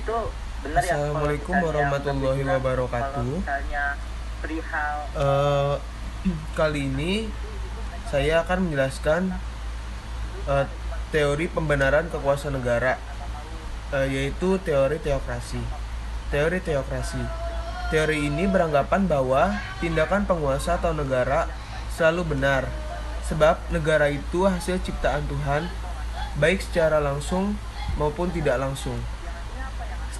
Itu benar ya kalau Assalamualaikum misalnya yang Bapak warahmatullahi bilang kalau wabarakatuh. misalnya perihal Eh, Kali ini saya akan menjelaskan eh, teori pembenaran kekuasaan negara, yaitu teori teokrasi. Teori teokrasi. Teori ini beranggapan bahwa tindakan penguasa atau negara selalu benar, sebab negara itu hasil ciptaan Tuhan, baik secara langsung maupun tidak langsung.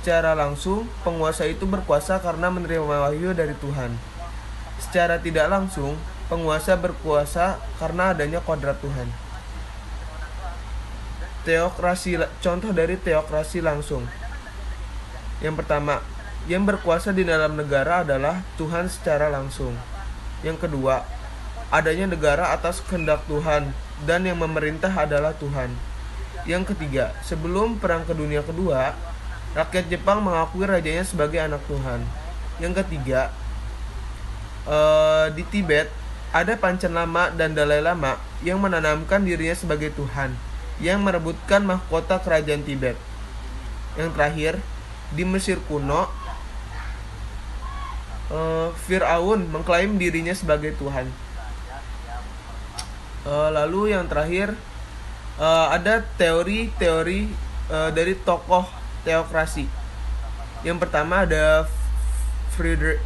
Secara langsung, penguasa itu berkuasa karena menerima wahyu dari Tuhan. Secara tidak langsung, penguasa berkuasa karena adanya kodrat Tuhan. Contoh dari teokrasi langsung. Yang pertama, yang berkuasa di dalam negara adalah Tuhan secara langsung. Yang kedua, adanya negara atas kehendak Tuhan dan yang memerintah adalah Tuhan. Yang ketiga, sebelum Perang Dunia Kedua, rakyat Jepang mengakui rajanya sebagai anak Tuhan. Yang ketiga, di Tibet ada Panchen Lama dan Dalai Lama yang menanamkan dirinya sebagai Tuhan, yang merebutkan mahkota kerajaan Tibet. Yang terakhir, di Mesir kuno, Fir'aun mengklaim dirinya sebagai Tuhan. Lalu yang terakhir, ada teori-teori dari tokoh teokrasi. Yang pertama ada Friedrich.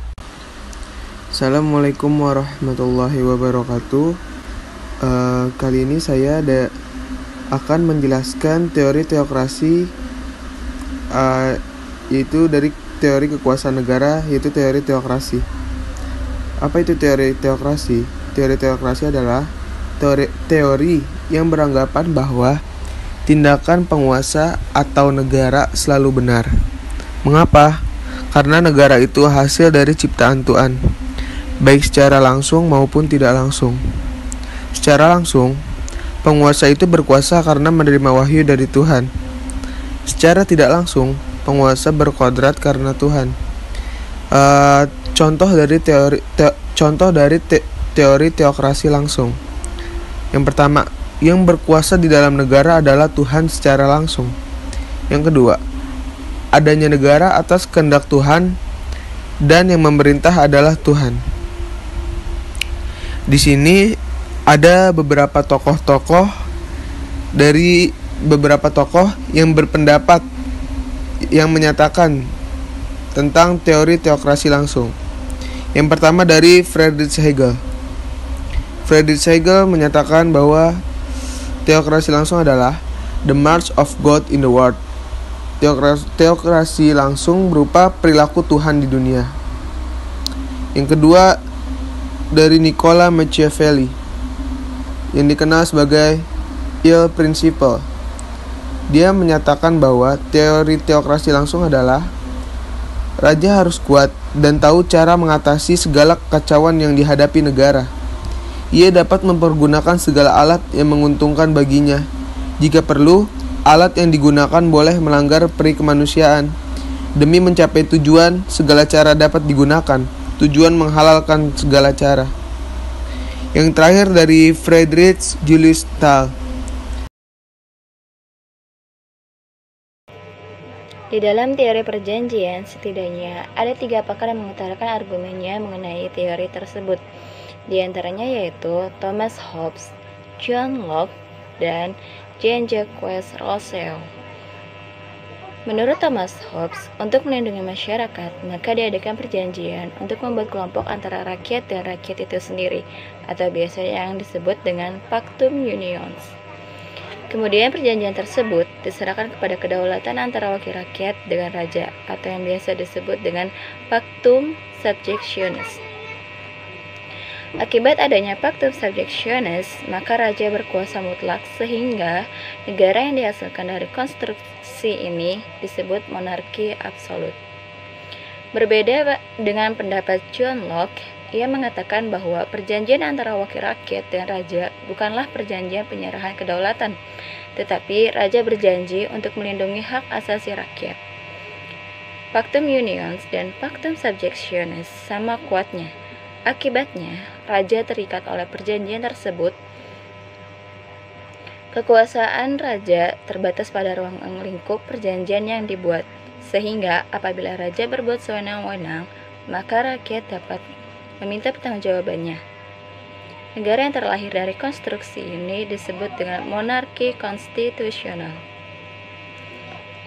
Assalamualaikum warahmatullahi wabarakatuh. Kali ini saya akan menjelaskan teori teokrasi, yaitu dari teori kekuasaan negara, yaitu teori teokrasi. Apa itu teori teokrasi? Teori teokrasi adalah teori yang beranggapan bahwa tindakan penguasa atau negara selalu benar. Mengapa? Karena negara itu hasil dari ciptaan Tuhan, baik secara langsung maupun tidak langsung. Secara langsung, penguasa itu berkuasa karena menerima wahyu dari Tuhan. Secara tidak langsung, penguasa berkodrat karena Tuhan. Contoh dari teori teokrasi langsung. Yang pertama, yang berkuasa di dalam negara adalah Tuhan secara langsung. Yang kedua, adanya negara atas kehendak Tuhan dan yang memerintah adalah Tuhan. Di sini ada beberapa tokoh yang berpendapat yang menyatakan tentang teori teokrasi langsung. Yang pertama dari Friedrich Hegel. Friedrich Hegel menyatakan bahwa teokrasi langsung adalah the march of God in the world. Teokrasi langsung berupa perilaku Tuhan di dunia. Yang kedua dari Nicola Machiavelli, yang dikenal sebagai Il Principe. Dia menyatakan bahwa teori teokrasi langsung adalah raja harus kuat dan tahu cara mengatasi segala kekacauan yang dihadapi negara. Ia dapat mempergunakan segala alat yang menguntungkan baginya. Jika perlu, alat yang digunakan boleh melanggar peri kemanusiaan. Demi mencapai tujuan, segala cara dapat digunakan. Tujuan menghalalkan segala cara. Yang terakhir dari Friedrich Julius Stahl. Di dalam teori perjanjian, setidaknya ada 3 pakar yang mengutarakan argumennya mengenai teori tersebut. Di antaranya yaitu Thomas Hobbes, John Locke, dan Jean-Jacques Rousseau. Menurut Thomas Hobbes, untuk melindungi masyarakat, maka diadakan perjanjian untuk membuat kelompok antara rakyat dan rakyat itu sendiri, atau biasanya yang disebut dengan Pactum Unions. Kemudian perjanjian tersebut diserahkan kepada kedaulatan antara wakil rakyat dengan raja, atau yang biasa disebut dengan Pactum Subjectionis. Akibat adanya Pactum Subjectionis, maka raja berkuasa mutlak sehingga negara yang dihasilkan dari konstruksi ini disebut monarki absolut. Berbeda dengan pendapat John Locke, ia mengatakan bahwa perjanjian antara wakil rakyat dan raja bukanlah perjanjian penyerahan kedaulatan, tetapi raja berjanji untuk melindungi hak asasi rakyat. Pactum Unions dan Pactum Subjectionis sama kuatnya. Akibatnya, raja terikat oleh perjanjian tersebut. Kekuasaan raja terbatas pada ruang lingkup perjanjian yang dibuat, Sehingga apabila raja berbuat sewenang-wenang, maka rakyat dapat meminta pertanggungjawabannya. Negara yang terlahir dari konstruksi ini disebut dengan monarki konstitusional.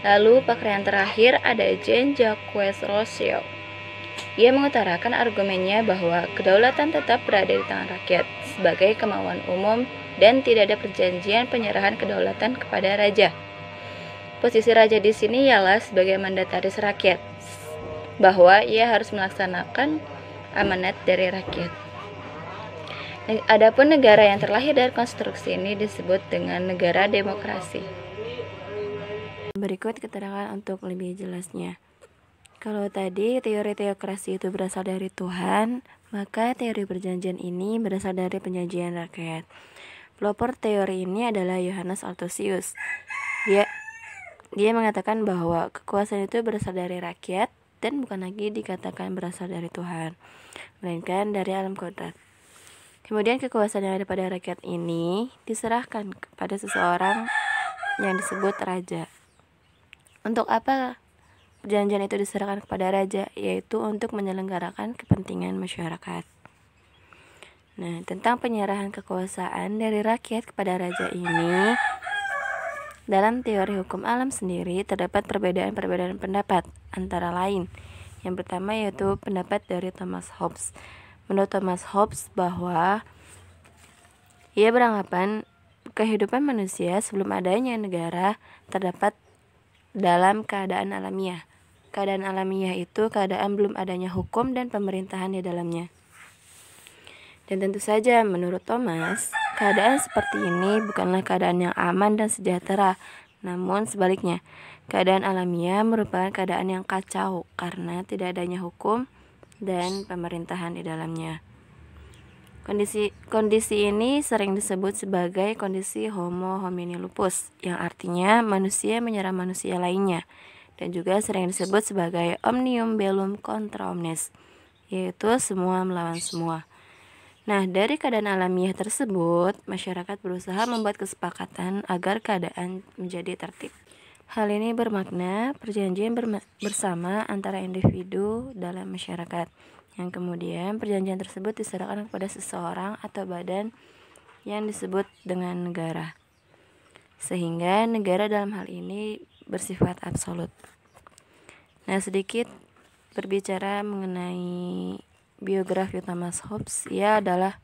Lalu pakar yang terakhir ada Jean-Jacques Rousseau. Ia mengutarakan argumennya bahwa kedaulatan tetap berada di tangan rakyat sebagai kemauan umum dan tidak ada perjanjian penyerahan kedaulatan kepada raja. Posisi raja di sini ialah sebagai mandataris rakyat, bahwa ia harus melaksanakan amanat dari rakyat. Adapun negara yang terlahir dari konstruksi ini disebut dengan negara demokrasi. Berikut keterangan untuk lebih jelasnya. Kalau tadi teori teokrasi itu berasal dari Tuhan, maka teori perjanjian ini berasal dari penyajian rakyat. Pelopor teori ini adalah Yohanes Althusius. Dia mengatakan bahwa kekuasaan itu berasal dari rakyat dan bukan lagi dikatakan berasal dari Tuhan, melainkan dari alam kodrat. Kemudian kekuasaan yang ada pada rakyat ini diserahkan kepada seseorang yang disebut raja. Untuk apa perjanjian itu diserahkan kepada raja? Yaitu untuk menyelenggarakan kepentingan masyarakat. Nah, tentang penyerahan kekuasaan dari rakyat kepada raja ini, dalam teori hukum alam sendiri terdapat perbedaan-perbedaan pendapat, antara lain. Yang pertama yaitu pendapat dari Thomas Hobbes. Menurut Thomas Hobbes bahwa ia beranggapan kehidupan manusia sebelum adanya negara terdapat dalam keadaan alamiah. Keadaan alamiah itu keadaan belum adanya hukum dan pemerintahan di dalamnya. Dan tentu saja menurut Thomas, keadaan seperti ini bukanlah keadaan yang aman dan sejahtera, namun sebaliknya, keadaan alamiah merupakan keadaan yang kacau karena tidak adanya hukum dan pemerintahan di dalamnya. Kondisi ini sering disebut sebagai kondisi homo homini lupus, yang artinya manusia menyerang manusia lainnya, dan juga sering disebut sebagai omnium bellum contra omnes, yaitu semua melawan semua. Nah, dari keadaan alamiah tersebut, masyarakat berusaha membuat kesepakatan agar keadaan menjadi tertib. Hal ini bermakna perjanjian bersama antara individu dalam masyarakat, yang kemudian perjanjian tersebut diserahkan kepada seseorang atau badan yang disebut dengan negara. Sehingga negara dalam hal ini bersifat absolut. Nah, sedikit berbicara mengenai biografi Thomas Hobbes. Ia adalah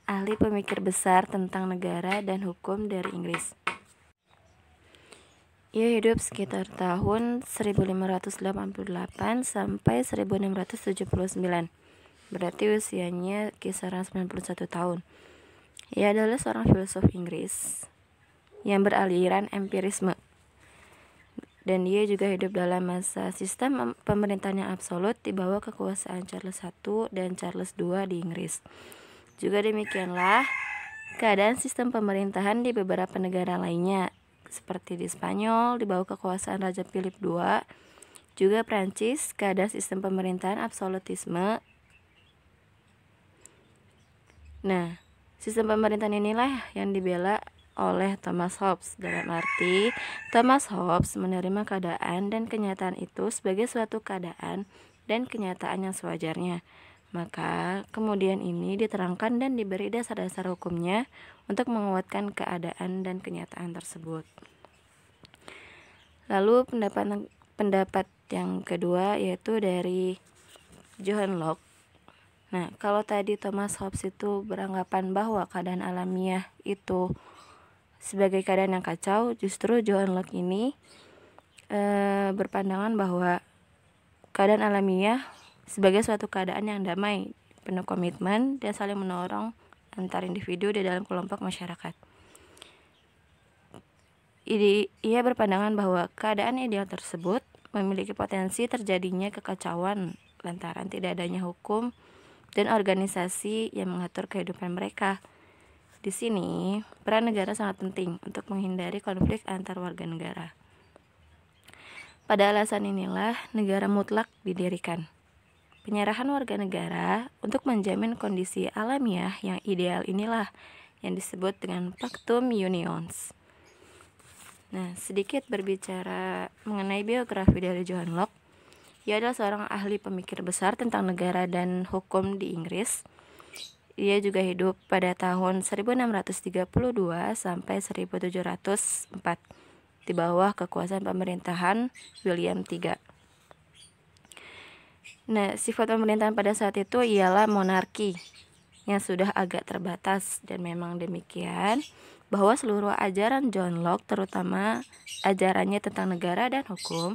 ahli pemikir besar tentang negara dan hukum dari Inggris. Ia hidup sekitar tahun 1588 sampai 1679. Berarti usianya kisaran 91 tahun. Ia adalah seorang filsuf Inggris yang beraliran empirisme. Dan dia juga hidup dalam masa sistem pemerintahan yang absolut di bawah kekuasaan Charles I dan Charles II di Inggris. Juga demikianlah keadaan sistem pemerintahan di beberapa negara lainnya, seperti di Spanyol di bawah kekuasaan Raja Philip II, juga Prancis keadaan sistem pemerintahan absolutisme. Nah, sistem pemerintahan inilah yang dibela oleh Thomas Hobbes. Dalam arti, Thomas Hobbes menerima keadaan dan kenyataan itu sebagai suatu keadaan dan kenyataan yang sewajarnya. Maka kemudian ini diterangkan dan diberi dasar-dasar hukumnya untuk menguatkan keadaan dan kenyataan tersebut. Lalu pendapat yang kedua yaitu dari John Locke. Nah, kalau tadi Thomas Hobbes itu beranggapan bahwa keadaan alamiah itu sebagai keadaan yang kacau, justru John Locke ini berpandangan bahwa keadaan alamiah sebagai suatu keadaan yang damai, penuh komitmen dan saling menolong antar individu di dalam kelompok masyarakat. Ia berpandangan bahwa keadaan ideal tersebut memiliki potensi terjadinya kekacauan lantaran tidak adanya hukum dan organisasi yang mengatur kehidupan mereka. Di sini, peran negara sangat penting untuk menghindari konflik antar warga negara. Pada alasan inilah negara mutlak didirikan. Penyerahan warga negara untuk menjamin kondisi alamiah yang ideal inilah yang disebut dengan Pactum Unions. Nah, sedikit berbicara mengenai biografi dari John Locke. Ia adalah seorang ahli pemikir besar tentang negara dan hukum di Inggris. Ia juga hidup pada tahun 1632 sampai 1704 di bawah kekuasaan pemerintahan William III. Nah, sifat pemerintahan pada saat itu ialah monarki yang sudah agak terbatas, dan memang demikian bahwa seluruh ajaran John Locke, terutama ajarannya tentang negara dan hukum,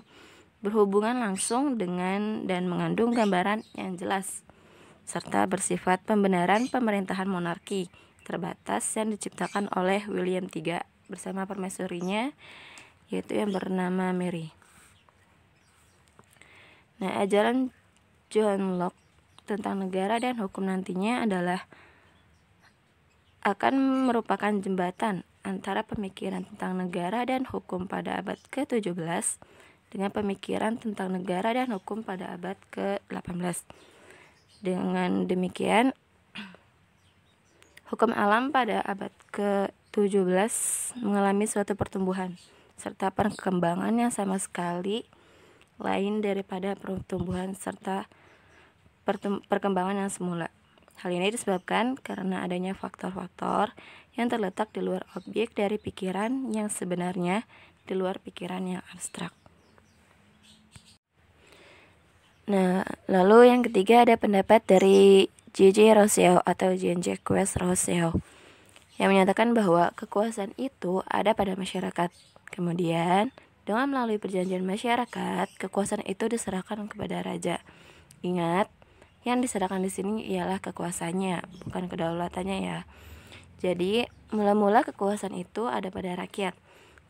berhubungan langsung dengan dan mengandung gambaran yang jelas serta bersifat pembenaran pemerintahan monarki terbatas yang diciptakan oleh William III bersama permaisurinya, yaitu yang bernama Mary. Nah, ajaran John Locke tentang negara dan hukum nantinya akan merupakan jembatan antara pemikiran tentang negara dan hukum pada abad ke-17 dengan pemikiran tentang negara dan hukum pada abad ke-18. Dengan demikian, hukum alam pada abad ke-17 mengalami suatu pertumbuhan serta perkembangan yang sama sekali lain daripada pertumbuhan serta perkembangan yang semula. Hal ini disebabkan karena adanya faktor-faktor yang terletak di luar objek dari pikiran yang sebenarnya di luar pikiran yang abstrak. Nah, lalu yang ketiga ada pendapat dari J.J. Rousseau atau Jean-Jacques Rousseau yang menyatakan bahwa kekuasaan itu ada pada masyarakat. Kemudian, dengan melalui perjanjian masyarakat, kekuasaan itu diserahkan kepada raja. Ingat, yang diserahkan di sini ialah kekuasaannya, bukan kedaulatannya ya. Jadi, mula-mula kekuasaan itu ada pada rakyat.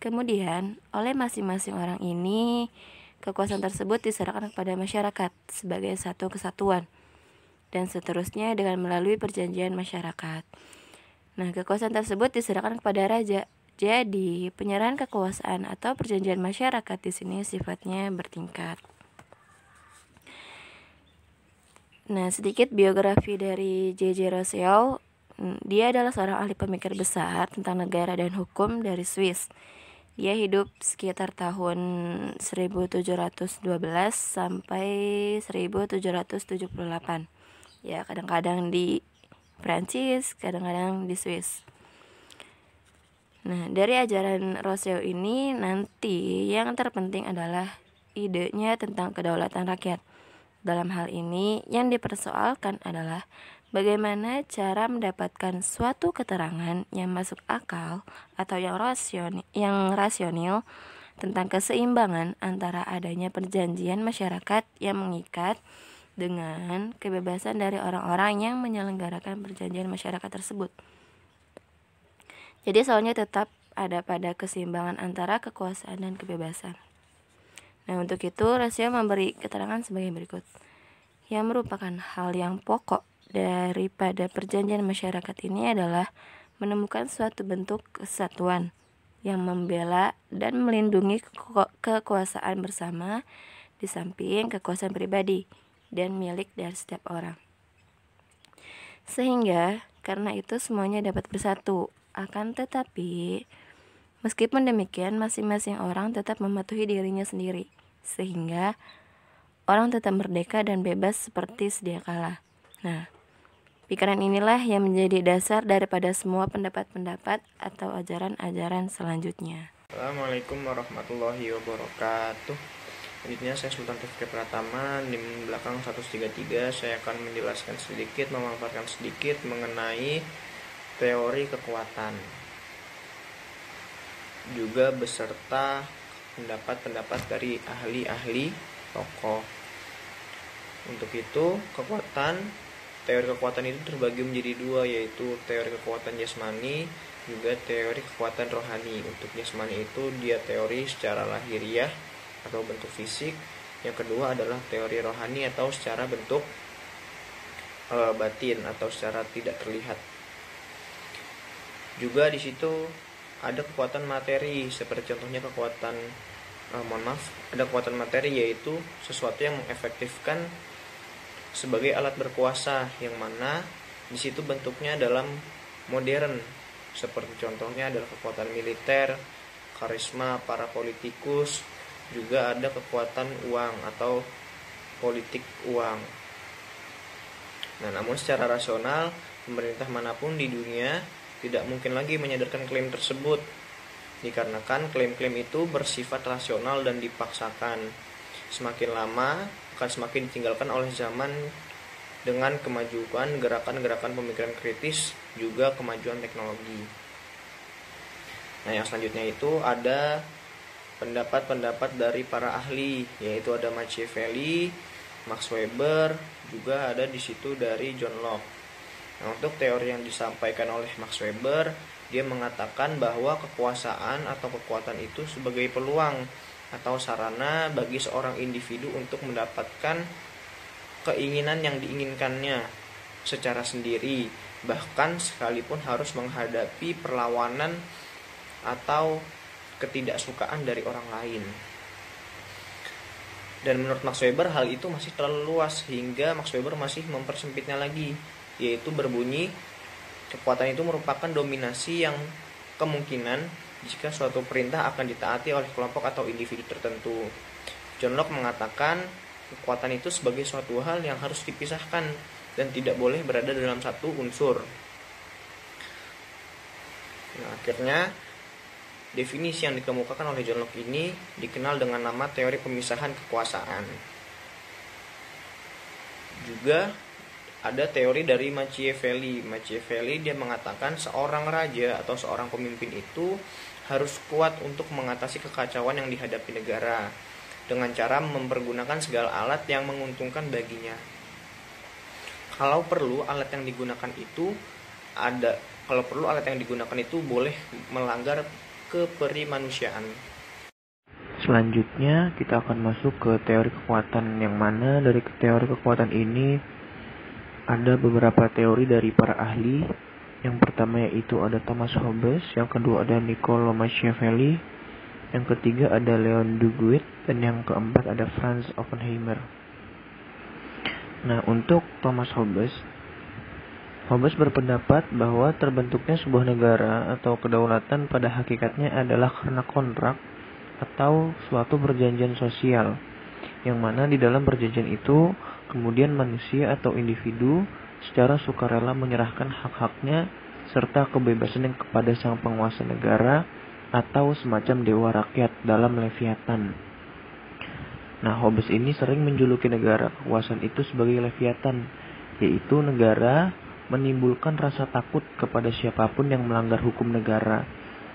Kemudian, oleh masing-masing orang ini, kekuasaan tersebut diserahkan kepada masyarakat sebagai satu kesatuan, dan seterusnya dengan melalui perjanjian masyarakat. Nah, kekuasaan tersebut diserahkan kepada raja. Jadi, penyerahan kekuasaan atau perjanjian masyarakat di sini sifatnya bertingkat. Nah, sedikit biografi dari J.J. Rousseau. Dia adalah seorang ahli pemikir besar tentang negara dan hukum dari Swiss. Dia hidup sekitar tahun 1712 sampai 1778. Ya, kadang-kadang di Prancis, kadang-kadang di Swiss. Nah, dari ajaran Rousseau ini nanti yang terpenting adalah idenya tentang kedaulatan rakyat. Dalam hal ini, yang dipersoalkan adalah bagaimana cara mendapatkan suatu keterangan yang masuk akal atau yang rasional tentang keseimbangan antara adanya perjanjian masyarakat yang mengikat dengan kebebasan dari orang-orang yang menyelenggarakan perjanjian masyarakat tersebut. Jadi soalnya tetap ada pada keseimbangan antara kekuasaan dan kebebasan. Nah, untuk itu Rousseau memberi keterangan sebagai berikut, yang merupakan hal yang pokok daripada perjanjian masyarakat ini adalah menemukan suatu bentuk kesatuan yang membela dan melindungi kekuasaan bersama di samping kekuasaan pribadi dan milik dari setiap orang. Sehingga karena itu semuanya dapat bersatu. Akan tetapi meskipun demikian, masing-masing orang tetap mematuhi dirinya sendiri, sehingga orang tetap merdeka dan bebas seperti sedia kala. Nah, pikiran inilah yang menjadi dasar daripada semua pendapat-pendapat atau ajaran-ajaran selanjutnya. Assalamualaikum warahmatullahi wabarakatuh. Selanjutnya saya Sultan Rifki Pratama, di belakang 133. Saya akan menjelaskan sedikit, memaparkan sedikit mengenai teori kekuatan, juga beserta pendapat-pendapat dari ahli-ahli tokoh. Untuk itu, teori kekuatan itu terbagi menjadi dua, yaitu teori kekuatan jasmani, juga teori kekuatan rohani. Untuk jasmani itu dia teori secara lahiriah atau bentuk fisik. Yang kedua adalah teori rohani atau secara bentuk batin atau secara tidak terlihat. Juga di situ ada kekuatan materi, seperti contohnya ada kekuatan materi, yaitu sesuatu yang mengefektifkan sebagai alat berkuasa, yang mana di situ bentuknya dalam modern, seperti contohnya adalah kekuatan militer, karisma para politikus, juga ada kekuatan uang atau politik uang. Nah, namun secara rasional, pemerintah manapun di dunia tidak mungkin lagi menyadarkan klaim tersebut, dikarenakan klaim-klaim itu bersifat rasional dan dipaksakan. Semakin lama akan semakin ditinggalkan oleh zaman dengan kemajuan gerakan-gerakan pemikiran kritis, juga kemajuan teknologi. Nah, yang selanjutnya itu ada pendapat-pendapat dari para ahli, yaitu ada Machiavelli, Max Weber, juga ada di situ dari John Locke. Nah, untuk teori yang disampaikan oleh Max Weber, dia mengatakan bahwa kekuasaan atau kekuatan itu sebagai peluang atau sarana bagi seorang individu untuk mendapatkan keinginan yang diinginkannya secara sendiri, bahkan sekalipun harus menghadapi perlawanan atau ketidaksukaan dari orang lain. Dan menurut Max Weber hal itu masih terlalu luas, hingga Max Weber masih mempersempitnya lagi, yaitu berbunyi kekuatan itu merupakan dominasi yang kemungkinan jika suatu perintah akan ditaati oleh kelompok atau individu tertentu. John Locke mengatakan kekuatan itu sebagai suatu hal yang harus dipisahkan dan tidak boleh berada dalam satu unsur. Nah, akhirnya definisi yang dikemukakan oleh John Locke ini dikenal dengan nama teori pemisahan kekuasaan. Juga ada teori dari Machiavelli. Machiavelli dia mengatakan seorang raja atau seorang pemimpin itu harus kuat untuk mengatasi kekacauan yang dihadapi negara dengan cara mempergunakan segala alat yang menguntungkan baginya. Kalau perlu alat yang digunakan itu boleh melanggar keperimanusiaan. Selanjutnya kita akan masuk ke teori kekuatan, yang mana dari teori kekuatan ini ada beberapa teori dari para ahli. Yang pertama yaitu ada Thomas Hobbes, yang kedua ada Niccolo Machiavelli, yang ketiga ada Leon Duguid, dan yang keempat ada Franz Oppenheimer. Nah, untuk Thomas Hobbes berpendapat bahwa terbentuknya sebuah negara atau kedaulatan pada hakikatnya adalah karena kontrak atau suatu perjanjian sosial, yang mana di dalam perjanjian itu kemudian manusia atau individu secara sukarela menyerahkan hak-haknya serta kebebasannya kepada sang penguasa negara atau semacam dewa rakyat dalam Leviathan. Nah, Hobbes ini sering menjuluki negara kekuasaan itu sebagai Leviathan, yaitu negara menimbulkan rasa takut kepada siapapun yang melanggar hukum negara.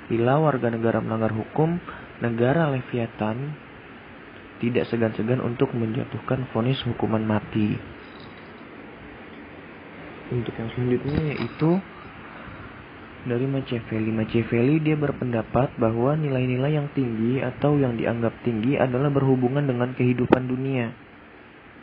Bila warga negara melanggar hukum, negara Leviathan tidak segan-segan untuk menjatuhkan vonis hukuman mati. Untuk yang selanjutnya yaitu dari Machiavelli. Machiavelli dia berpendapat bahwa nilai-nilai yang tinggi atau yang dianggap tinggi adalah berhubungan dengan kehidupan dunia.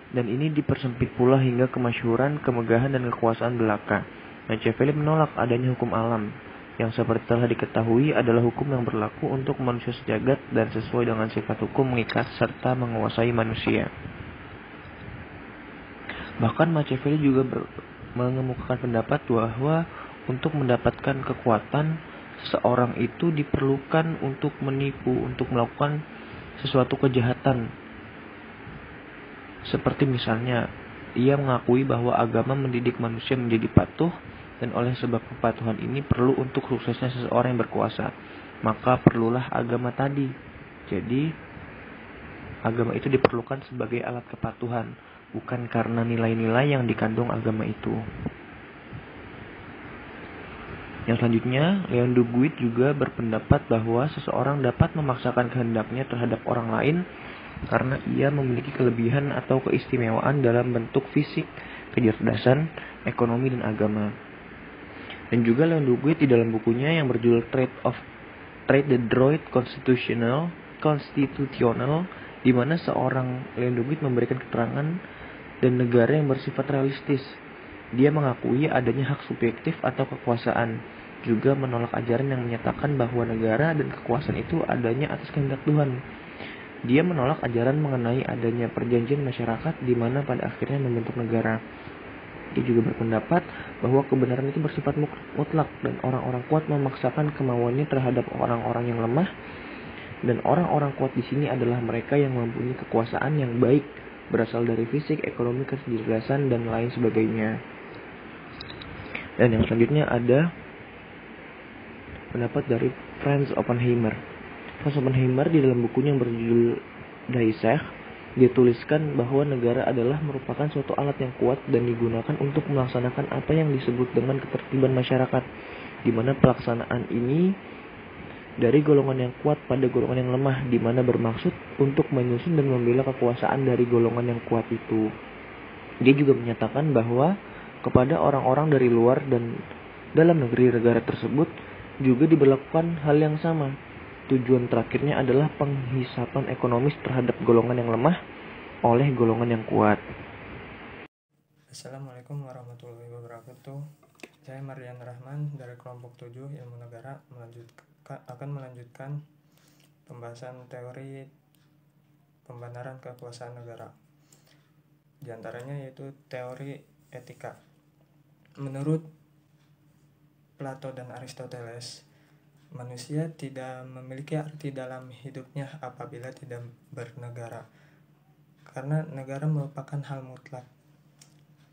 Dan ini dipersempit pula hingga kemasyhuran, kemegahan, dan kekuasaan belaka. Machiavelli menolak adanya hukum alam, yang seperti telah diketahui adalah hukum yang berlaku untuk manusia sejagat dan sesuai dengan sifat hukum mengikat serta menguasai manusia. Bahkan Machiavelli juga mengemukakan pendapat bahwa untuk mendapatkan kekuatan, seseorang itu diperlukan untuk menipu, untuk melakukan sesuatu kejahatan. Seperti misalnya, ia mengakui bahwa agama mendidik manusia menjadi patuh, dan oleh sebab kepatuhan ini perlu untuk suksesnya seseorang yang berkuasa, maka perlulah agama tadi. Jadi, agama itu diperlukan sebagai alat kepatuhan, bukan karena nilai-nilai yang dikandung agama itu. Yang selanjutnya, Leon Duguid juga berpendapat bahwa seseorang dapat memaksakan kehendaknya terhadap orang lain karena ia memiliki kelebihan atau keistimewaan dalam bentuk fisik, kecerdasan, ekonomi, dan agama. Dan juga Leon Duguid di dalam bukunya yang berjudul Trade the Droid Constitutional, di mana seorang Leon Duguid memberikan keterangan dan negara yang bersifat realistis. Dia mengakui adanya hak subjektif atau kekuasaan, juga menolak ajaran yang menyatakan bahwa negara dan kekuasaan itu adanya atas kehendak Tuhan. Dia menolak ajaran mengenai adanya perjanjian masyarakat di mana pada akhirnya membentuk negara. Dia juga berpendapat bahwa kebenaran itu bersifat mutlak dan orang-orang kuat memaksakan kemauannya terhadap orang-orang yang lemah Dan orang-orang kuat di sini adalah mereka yang mempunyai kekuasaan yang baik, berasal dari fisik, ekonomi, kecerdasan, dan lain sebagainya. Dan yang selanjutnya ada pendapat dari Franz Oppenheimer. Franz Oppenheimer di dalam bukunya yang berjudul Die Sech, dia tuliskan bahwa negara adalah merupakan suatu alat yang kuat dan digunakan untuk melaksanakan apa yang disebut dengan ketertiban masyarakat, di mana pelaksanaan ini dari golongan yang kuat pada golongan yang lemah, di mana bermaksud untuk menyusun dan membela kekuasaan dari golongan yang kuat itu. Dia juga menyatakan bahwa kepada orang-orang dari luar dan dalam negeri negara tersebut juga diberlakukan hal yang sama. Tujuan terakhirnya adalah penghisapan ekonomis terhadap golongan yang lemah oleh golongan yang kuat. Assalamualaikum warahmatullahi wabarakatuh. Saya Mardian Rahman dari kelompok 7 Ilmu Negara akan melanjutkan pembahasan teori pembenaran kekuasaan negara. Di antaranya yaitu teori etika. Menurut Plato dan Aristoteles, manusia tidak memiliki arti dalam hidupnya apabila tidak bernegara, karena negara merupakan hal mutlak.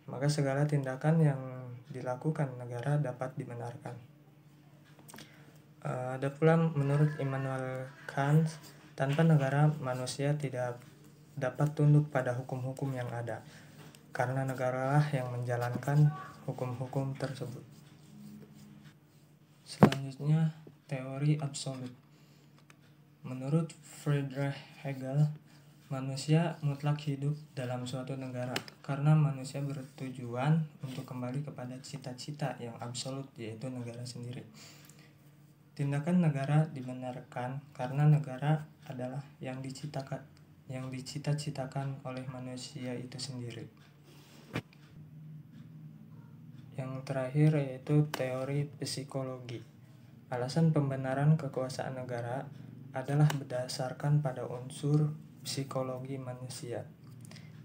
Maka segala tindakan yang dilakukan negara dapat dibenarkan. Ada pula menurut Immanuel Kant, tanpa negara manusia tidak dapat tunduk pada hukum-hukum yang ada, karena negaralah yang menjalankan hukum-hukum tersebut. Selanjutnya, teori absolut. Menurut Friedrich Hegel, manusia mutlak hidup dalam suatu negara karena manusia bertujuan untuk kembali kepada cita-cita yang absolut, yaitu negara sendiri. Tindakan negara dibenarkan karena negara adalah yang dicita-citakan oleh manusia itu sendiri. Yang terakhir yaitu teori psikologi. Alasan pembenaran kekuasaan negara adalah berdasarkan pada unsur psikologi manusia.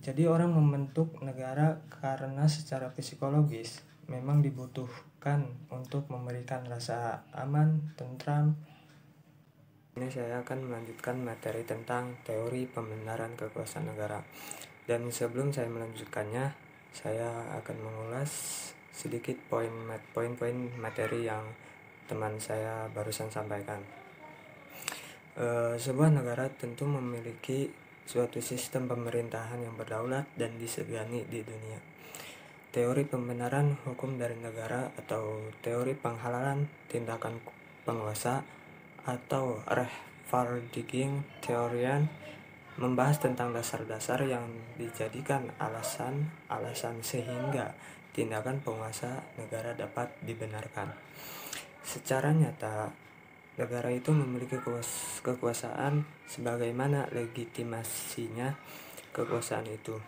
Jadi orang membentuk negara karena secara psikologis memang dibutuhkan untuk memberikan rasa aman, tentram. Ini saya akan melanjutkan materi tentang teori pembenaran kekuasaan negara. Dan sebelum saya melanjutkannya, saya akan mengulas sedikit poin-poin materi yang teman saya barusan sampaikan. Sebuah negara tentu memiliki suatu sistem pemerintahan yang berdaulat dan disegani di dunia. Teori pembenaran hukum dari negara atau teori penghalalan tindakan penguasa atau Rechtfertigung Theorien membahas tentang dasar-dasar yang dijadikan alasan sehingga tindakan penguasa negara dapat dibenarkan. Secara nyata, negara itu memiliki kekuasaan sebagaimana legitimasinya kekuasaan itu.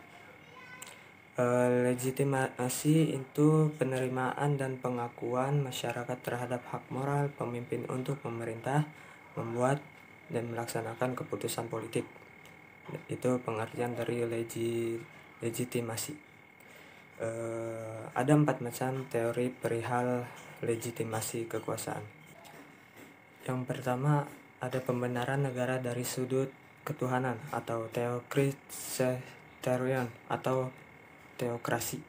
Legitimasi itu penerimaan dan pengakuan masyarakat terhadap hak moral pemimpin untuk memerintah, membuat, dan melaksanakan keputusan politik. Itu pengertian dari legitimasi. Ada 4 macam teori perihal legitimasi kekuasaan. Yang pertama, ada pembenaran negara dari sudut ketuhanan atau theocracy atau teokrasi.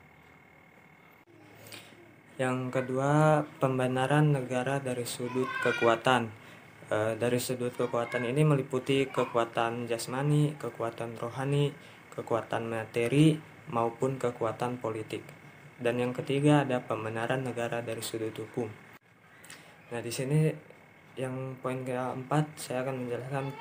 Yang kedua, pembenaran negara dari sudut kekuatan. Dari sudut kekuatan ini meliputi kekuatan jasmani, kekuatan rohani, kekuatan materi, maupun kekuatan politik. Dan yang ketiga, ada pembenaran negara dari sudut hukum. Nah, di sini yang poin keempat saya akan menjelaskan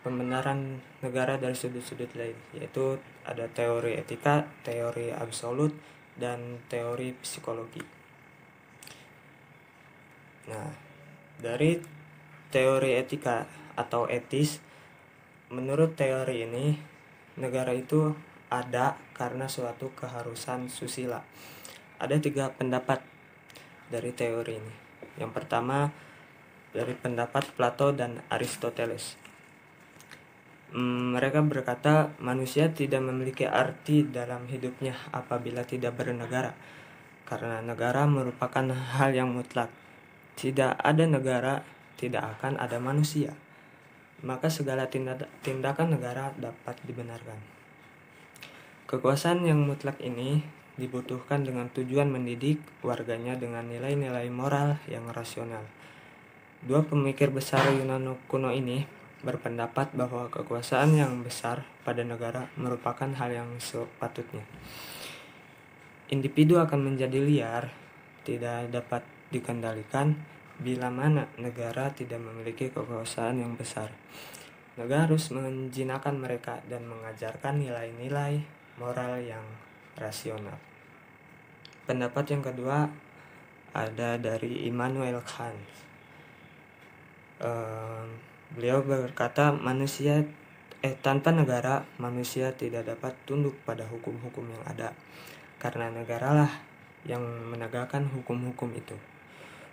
pembenaran negara dari sudut-sudut lain, yaitu ada teori etika, teori absolut, dan teori psikologi. Nah, dari teori etika atau etis, menurut teori ini, negara itu ada karena suatu keharusan susila. Ada 3 pendapat dari teori ini. Yang pertama, dari pendapat Plato dan Aristoteles. Mereka berkata manusia tidak memiliki arti dalam hidupnya apabila tidak bernegara, karena negara merupakan hal yang mutlak. Tidak ada negara, tidak akan ada manusia. maka segala tindakan negara dapat dibenarkan. Kekuasaan yang mutlak ini dibutuhkan dengan tujuan mendidik warganya dengan nilai-nilai moral yang rasional. Dua pemikir besar Yunani kuno ini berpendapat bahwa kekuasaan yang besar pada negara merupakan hal yang sepatutnya. Individu akan menjadi liar, tidak dapat dikendalikan bila mana negara tidak memiliki kekuasaan yang besar. Negara harus menjinakkan mereka dan mengajarkan nilai-nilai moral yang rasional. Pendapat yang kedua ada dari Immanuel Kant. Beliau berkata tanpa negara manusia tidak dapat tunduk pada hukum-hukum yang ada, karena negaralah yang menegakkan hukum-hukum itu.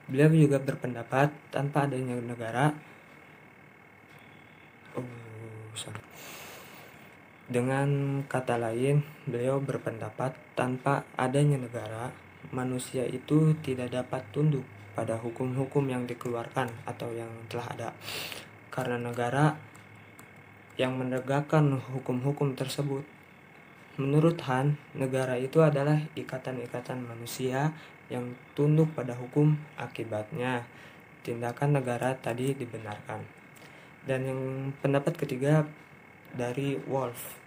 Beliau juga berpendapat tanpa adanya negara, dengan kata lain, beliau berpendapat tanpa adanya negara, manusia itu tidak dapat tunduk pada hukum-hukum yang dikeluarkan atau yang telah ada, karena negara yang menegakkan hukum-hukum tersebut. Menurut Han, negara itu adalah ikatan-ikatan manusia yang tunduk pada hukum, akibatnya tindakan negara tadi dibenarkan. Dan yang pendapat ketiga dari Wolf.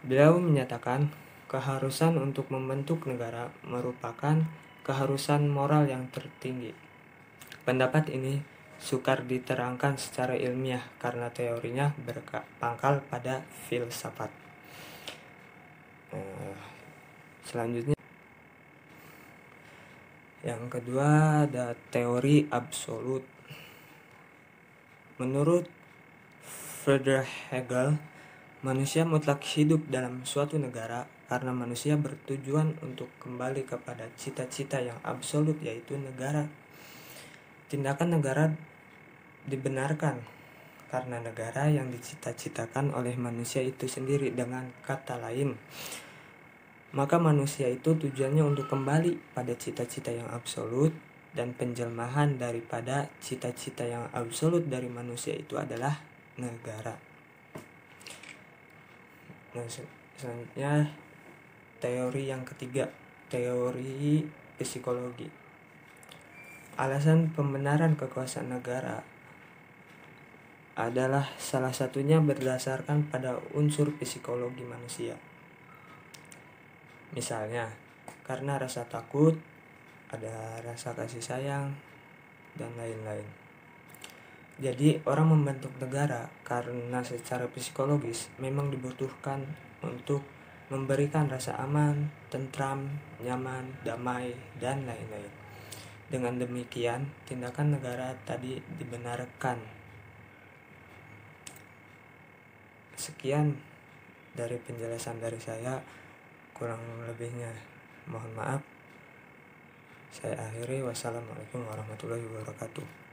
Beliau menyatakan keharusan untuk membentuk negara merupakan keharusan moral yang tertinggi. Pendapat ini sukar diterangkan secara ilmiah karena teorinya berpangkal pada filsafat. Selanjutnya, yang kedua ada teori absolut. Menurut Friedrich Hegel, manusia mutlak hidup dalam suatu negara karena manusia bertujuan untuk kembali kepada cita-cita yang absolut, yaitu negara. Tindakan negara dibenarkan karena negara yang dicita-citakan oleh manusia itu sendiri. Dengan kata lain, maka manusia itu tujuannya untuk kembali pada cita-cita yang absolut, dan penjelmahan daripada cita-cita yang absolut dari manusia itu adalah negara. Nah, selanjutnya teori yang ketiga, teori psikologi. Alasan pembenaran kekuasaan negara adalah salah satunya berdasarkan pada unsur psikologi manusia. Misalnya, karena rasa takut, ada rasa kasih sayang, dan lain-lain. Jadi, orang membentuk negara karena secara psikologis memang dibutuhkan untuk memberikan rasa aman, tentram, nyaman, damai, dan lain-lain. Dengan demikian, tindakan negara tadi dibenarkan. Sekian dari penjelasan dari saya, kurang lebihnya mohon maaf. Saya akhiri, wassalamualaikum warahmatullahi wabarakatuh.